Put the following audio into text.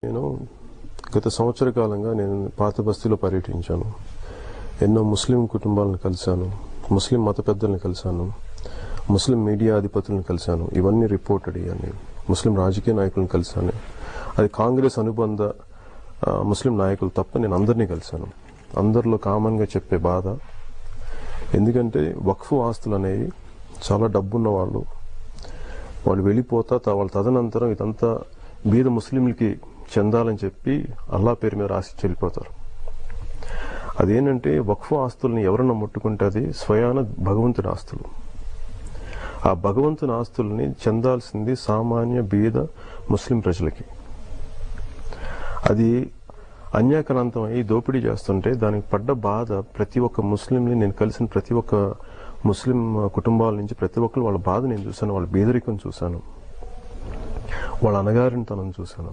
నేను గత సంవత్సర కాలంగా నేను పాత బస్తీలో పర్యటించాను. ఎన్నో ముస్లిం కుటుంబాలను కలిశాను, ముస్లిం మత పెద్దలను కలిశాను, ముస్లిం మీడియా అధిపతులను కలిశాను. ఇవన్నీ రిపోర్టెడ్. ఇవన్నీ ముస్లిం రాజకీయ నాయకులను కలిశాను. అది కాంగ్రెస్ అనుబంధ ముస్లిం నాయకులు తప్ప నేను అందరినీ కలిశాను. అందరిలో కామన్గా చెప్పే బాధ, ఎందుకంటే వక్ఫ్ ఆస్తులు అనేవి చాలా డబ్బున్న వాళ్ళు వెళ్ళిపోతా వాళ్ళ తదనంతరం ఇదంతా బీద ముస్లింలకి చెందాలని చెప్పి అల్లా పేరు మీద రాసి చెల్లిపోతారు. అదేంటంటే వక్ఫ్ ఆస్తుల్ని ఎవరన్నా ముట్టుకుంటే అది స్వయాన భగవంతుని ఆస్తులు. ఆ భగవంతుని ఆస్తుల్ని చెందాల్సింది సామాన్య బీద ముస్లిం ప్రజలకి. అది అన్యాక్రాంతమై దోపిడీ చేస్తుంటే దానికి పడ్డ బాధ ప్రతి ఒక్క ముస్లింని, నేను కలిసిన ప్రతి ఒక్క ముస్లిం కుటుంబాల నుంచి ప్రతి ఒక్కరు వాళ్ళ బాధ నేను చూశాను, వాళ్ళ బేదరికం చూశాను, వాళ్ళ అణగారినతనం చూశాను.